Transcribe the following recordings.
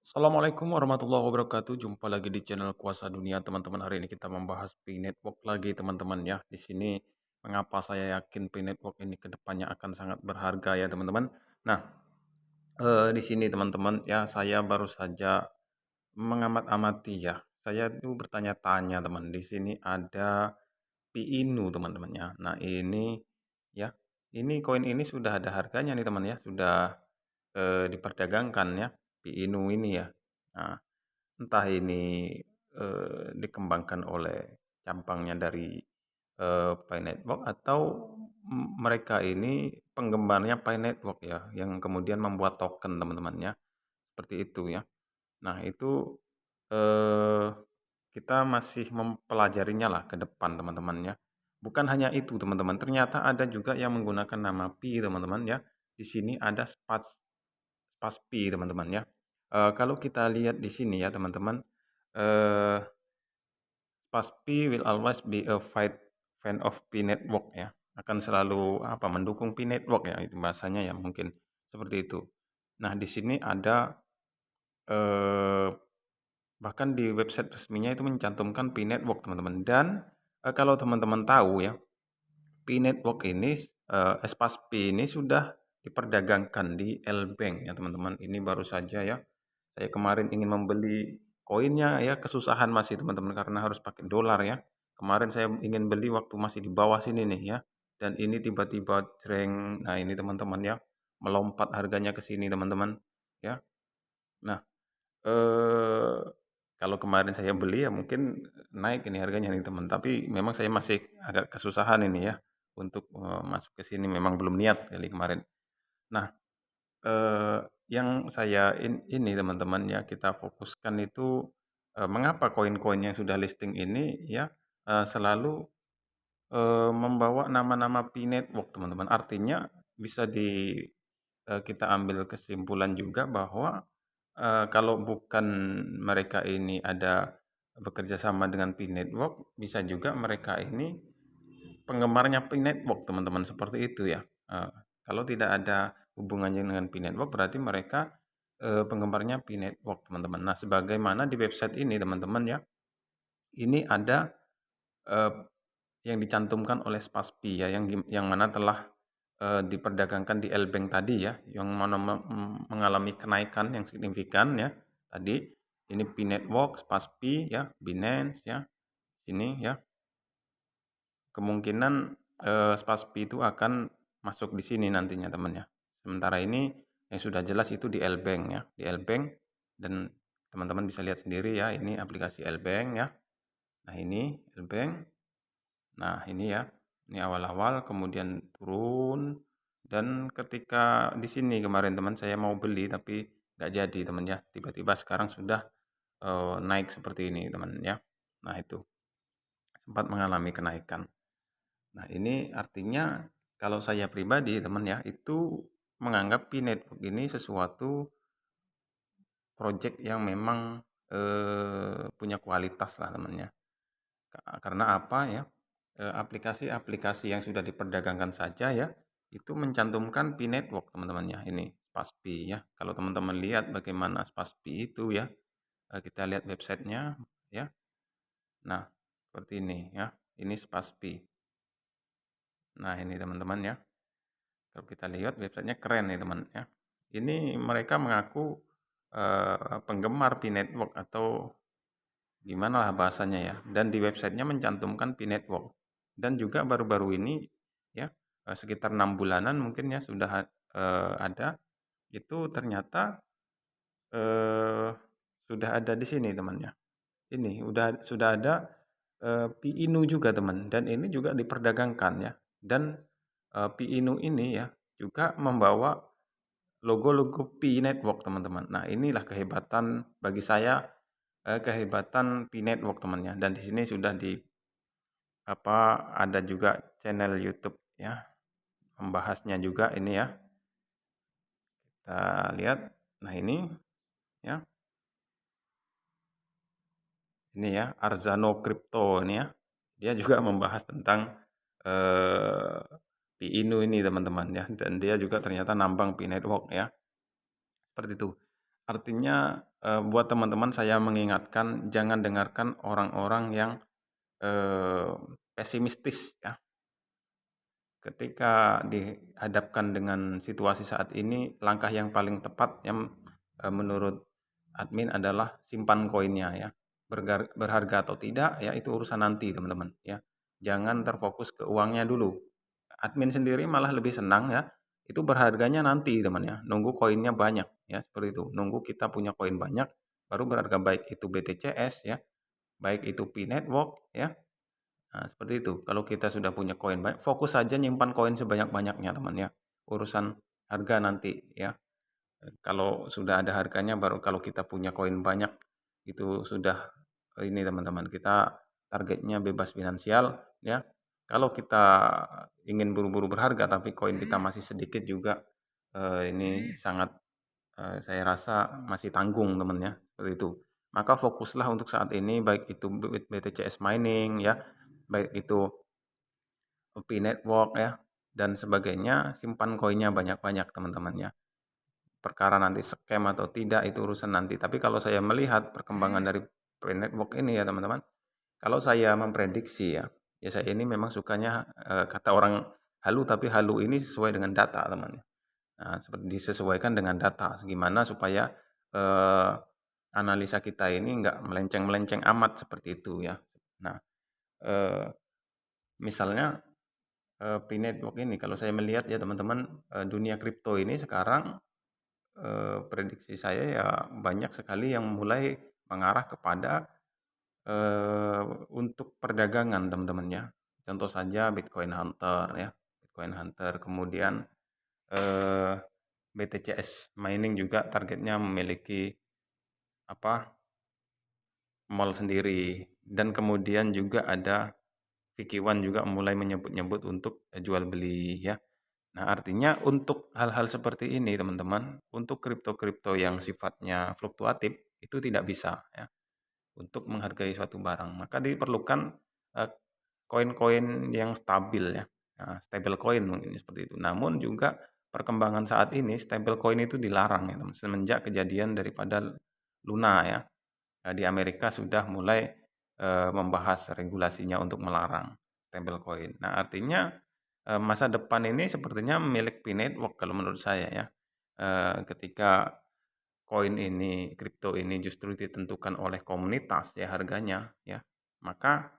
Assalamualaikum warahmatullahi wabarakatuh. Jumpa lagi di channel Kuasa Dunia, teman-teman. Hari ini kita membahas Pi Network lagi, teman-teman ya. Di sini mengapa saya yakin Pi Network ini kedepannya akan sangat berharga ya, teman-teman. Nah, di sini teman-teman ya, saya baru saja mengamat-amati ya. Saya itu bertanya-tanya, teman. Di sini ada Pi Inu, teman-teman ya. Nah, ya, ini koin ini sudah ada harganya nih, teman ya. Sudah diperdagangkan ya, Pi Inu ini ya. Nah, entah ini dikembangkan oleh cabangnya dari Pi Network atau mereka ini penggemarnya Pi Network ya, yang kemudian membuat token, teman-teman ya. Seperti itu ya. Nah, itu eh, kita masih mempelajarinya lah ke depan, teman-teman ya. Bukan hanya itu, teman-teman. Ternyata ada juga yang menggunakan nama Pi, teman-teman ya. Di sini ada Spaspi, teman-teman ya. Kalau kita lihat di sini ya, teman-teman, eh Spaspi will always be a fan of Pi Network ya. Akan selalu mendukung Pi Network ya, itu bahasanya ya mungkin seperti itu. Nah, di sini ada eh, bahkan di website resminya itu mencantumkan Pi Network, teman-teman. Dan kalau teman-teman tahu ya, Pi Network ini Spaspi ini sudah diperdagangkan di L-Bank ya, teman-teman. Ini baru saja ya. Saya kemarin ingin membeli koinnya ya, kesusahan masih, teman-teman, karena harus pakai dolar ya. Kemarin saya ingin beli waktu masih di bawah sini nih ya. Dan ini tiba-tiba jreng. Nah, ini teman-teman ya, melompat harganya ke sini, teman-teman ya. Nah, eh kalau kemarin saya beli ya mungkin naik ini harganya nih, teman. Tapi memang saya masih agak kesusahan ini ya untuk masuk ke sini, memang belum niat kali kemarin. Nah, yang saya ini, teman-teman ya, kita fokuskan itu mengapa koin-koin yang sudah listing ini ya selalu membawa nama-nama Pi Network, teman-teman. Artinya bisa kita ambil kesimpulan juga bahwa kalau bukan mereka ini ada bekerja sama dengan Pi Network, bisa juga mereka ini penggemarnya Pi Network, teman-teman, seperti itu ya. Kalau tidak ada hubungannya dengan Pi Network, berarti mereka penggemarnya Pi Network, teman-teman. Nah, sebagaimana di website ini, teman-teman ya, ini ada eh, yang dicantumkan oleh Spaspi ya, yang mana telah diperdagangkan di L-Bank tadi ya, yang mana mengalami kenaikan yang signifikan ya. Tadi ini Pi Network, Spaspi ya, Binance ya, ini ya. Kemungkinan Spaspi itu akan masuk di sini nantinya, teman ya. Sementara ini yang sudah jelas itu di L-Bank ya, di L-Bank, dan teman-teman bisa lihat sendiri ya, ini aplikasi L-Bank ya. Nah, ini L-Bank. Nah, ini ya. Ini awal-awal kemudian turun, dan ketika di sini kemarin teman saya mau beli tapi nggak jadi, teman ya. Tiba-tiba sekarang sudah naik seperti ini, teman ya. Nah, itu sempat mengalami kenaikan. Nah, ini artinya kalau saya pribadi, teman ya, itu menganggap Pi Network ini sesuatu project yang memang punya kualitas lah, teman ya. Karena apa ya? Aplikasi-aplikasi yang sudah diperdagangkan saja ya, itu mencantumkan Pi Network, teman-teman ya. Ini Spaspi ya. Kalau teman-teman lihat bagaimana Spaspi itu ya, kita lihat websitenya ya. Nah, seperti ini ya. Ini Spaspi. Nah, ini teman-teman ya. Kalau kita lihat websitenya keren nih, teman ya. Ini mereka mengaku penggemar Pi Network atau gimana lah bahasanya ya. Dan di websitenya mencantumkan Pi Network. Dan juga baru-baru ini ya, sekitar 6 bulanan mungkin ya, sudah ada itu ternyata sudah ada di sini, teman ya. Ini sudah ada Pi Inu juga, teman, dan ini juga diperdagangkan ya. Dan Pi Inu ini ya juga membawa logo-logo Pi Network, teman-teman. Nah, inilah kehebatan bagi saya, kehebatan Pi Network, teman ya. Dan di sini sudah ada juga channel YouTube ya, membahasnya juga ini ya. Kita lihat. Nah, ini ya. Ini ya, Arzano Crypto ini ya. Dia juga membahas tentang eh Pi Inu ini, teman-teman ya. Dan dia juga ternyata nambang Pi Network ya. Seperti itu. Artinya, buat teman-teman saya mengingatkan jangan dengarkan orang-orang yang, eee, pesimistis ya. Ketika dihadapkan dengan situasi saat ini, langkah yang paling tepat yang, menurut admin adalah simpan koinnya ya. Berharga atau tidak, ya itu urusan nanti teman-teman ya. Jangan terfokus ke uangnya dulu. Admin sendiri malah lebih senang ya, itu berharganya nanti teman ya, nunggu koinnya banyak ya, seperti itu. Nunggu kita punya koin banyak, baru berharga baik itu BTCS ya, baik itu Pi Network ya. Nah, seperti itu. Kalau kita sudah punya koin banyak, fokus saja nyimpan koin sebanyak-banyaknya teman ya. Urusan harga nanti ya. Kalau sudah ada harganya baru kalau kita punya koin banyak itu sudah ini teman-teman kita targetnya bebas finansial ya. Kalau kita ingin buru-buru berharga tapi koin kita masih sedikit juga ini sangat saya rasa masih tanggung teman ya seperti itu. Maka fokuslah untuk saat ini baik itu BTCS mining ya, baik itu Pi Network ya dan sebagainya simpan koinnya banyak-banyak teman-teman ya. Perkara nanti scam atau tidak itu urusan nanti. Tapi kalau saya melihat perkembangan dari Pi Network ini ya teman-teman, kalau saya memprediksi ya, ya saya ini memang sukanya kata orang halu tapi halu ini sesuai dengan data teman. Nah, seperti disesuaikan dengan data, gimana supaya eh, analisa kita ini nggak melenceng-melenceng amat seperti itu ya. Nah, eh, misalnya Pi Network ini kalau saya melihat ya teman-teman dunia kripto ini sekarang prediksi saya ya banyak sekali yang mulai mengarah kepada untuk perdagangan teman-teman ya. Contoh saja Bitcoin Hunter ya, Bitcoin Hunter kemudian eh, BTCS Mining juga targetnya memiliki apa mall sendiri dan kemudian juga ada Vicky One juga mulai menyebut-nyebut untuk jual beli ya. Nah, artinya untuk hal-hal seperti ini teman-teman, untuk kripto-kripto yang sifatnya fluktuatif itu tidak bisa ya untuk menghargai suatu barang. Maka diperlukan eh, koin-koin yang stabil ya. Nah, stable coin mungkin seperti itu. Namun juga perkembangan saat ini stable coin itu dilarang ya teman. Semenjak kejadian daripada Luna ya. Di Amerika sudah mulai membahas regulasinya untuk melarang stable coin. Nah, artinya masa depan ini sepertinya milik Pi Network kalau menurut saya ya. Ketika koin ini, kripto ini justru ditentukan oleh komunitas ya harganya ya. Maka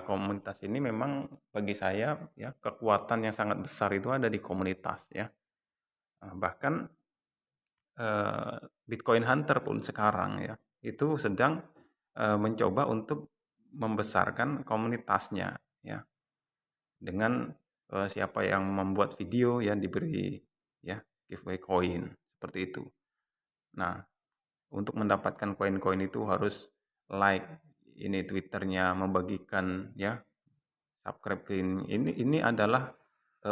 komunitas ini memang bagi saya ya kekuatan yang sangat besar itu ada di komunitas ya. Bahkan Bitcoin Hunter pun sekarang ya itu sedang mencoba untuk membesarkan komunitasnya ya dengan siapa yang membuat video yang diberi ya giveaway koin seperti itu. Nah, untuk mendapatkan koin-koin itu harus like ini Twitternya membagikan ya subscribe ke ini adalah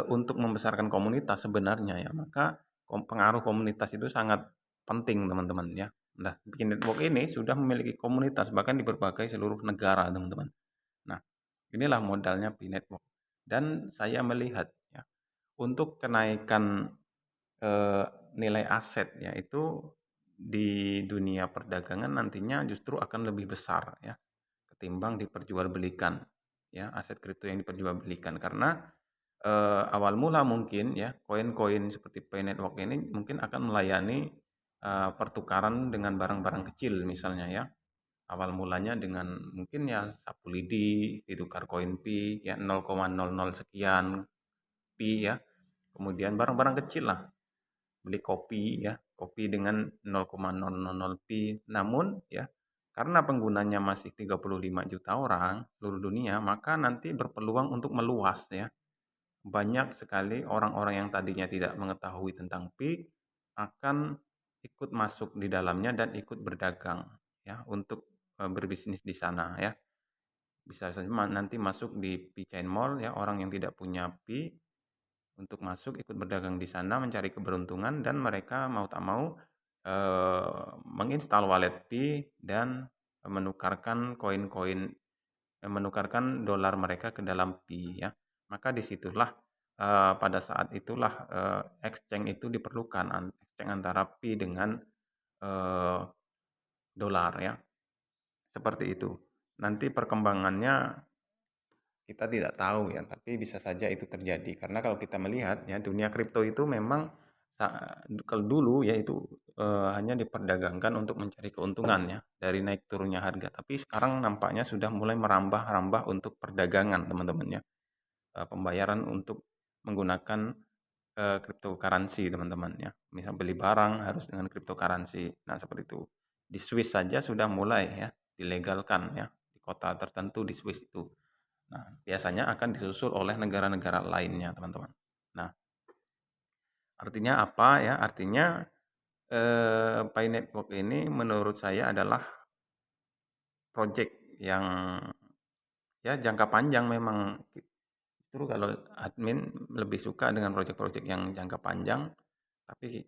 untuk membesarkan komunitas sebenarnya ya. Maka pengaruh komunitas itu sangat penting teman-teman ya. Nah, bikin network ini sudah memiliki komunitas bahkan di berbagai seluruh negara teman-teman. Nah, inilah modalnya Pi Network. Dan saya melihat ya untuk kenaikan eh, nilai aset ya itu di dunia perdagangan nantinya justru akan lebih besar ya ketimbang diperjualbelikan ya aset kripto yang diperjualbelikan karena awal mula mungkin ya koin-koin seperti Pay Network ini mungkin akan melayani pertukaran dengan barang-barang kecil misalnya ya awal mulanya dengan mungkin ya sapu lidi ditukar koin pi ya 0,00 sekian pi ya kemudian barang-barang kecil lah beli kopi ya, kopi dengan 0,000 pi. Namun ya, karena penggunanya masih 35 juta orang seluruh dunia, maka nanti berpeluang untuk meluas ya. Banyak sekali orang-orang yang tadinya tidak mengetahui tentang pi akan ikut masuk di dalamnya dan ikut berdagang ya untuk berbisnis di sana ya. Bisa saja nanti masuk di Pi Chain Mall ya orang yang tidak punya pi untuk masuk ikut berdagang di sana mencari keberuntungan dan mereka mau tak mau menginstal wallet Pi dan menukarkan koin-koin menukarkan dolar mereka ke dalam Pi ya. Maka disitulah pada saat itulah exchange itu diperlukan exchange antara Pi dengan eee, dolar ya, seperti itu. Nanti perkembangannya kita tidak tahu ya, tapi bisa saja itu terjadi. Karena kalau kita melihat ya, dunia kripto itu memang kalau dulu ya itu hanya diperdagangkan untuk mencari keuntungan ya dari naik turunnya harga. Tapi sekarang nampaknya sudah mulai merambah-rambah untuk perdagangan teman-teman ya. Pembayaran untuk menggunakan cryptocurrency teman-teman ya. Misal beli barang harus dengan cryptocurrency. Nah, seperti itu. Di Swiss saja sudah mulai ya dilegalkan ya di kota tertentu di Swiss itu. Nah, biasanya akan disusul oleh negara-negara lainnya, teman-teman. Nah, artinya apa ya? Artinya Pi Network ini menurut saya adalah project yang ya jangka panjang memang. Justru kalau admin lebih suka dengan project-project yang jangka panjang, tapi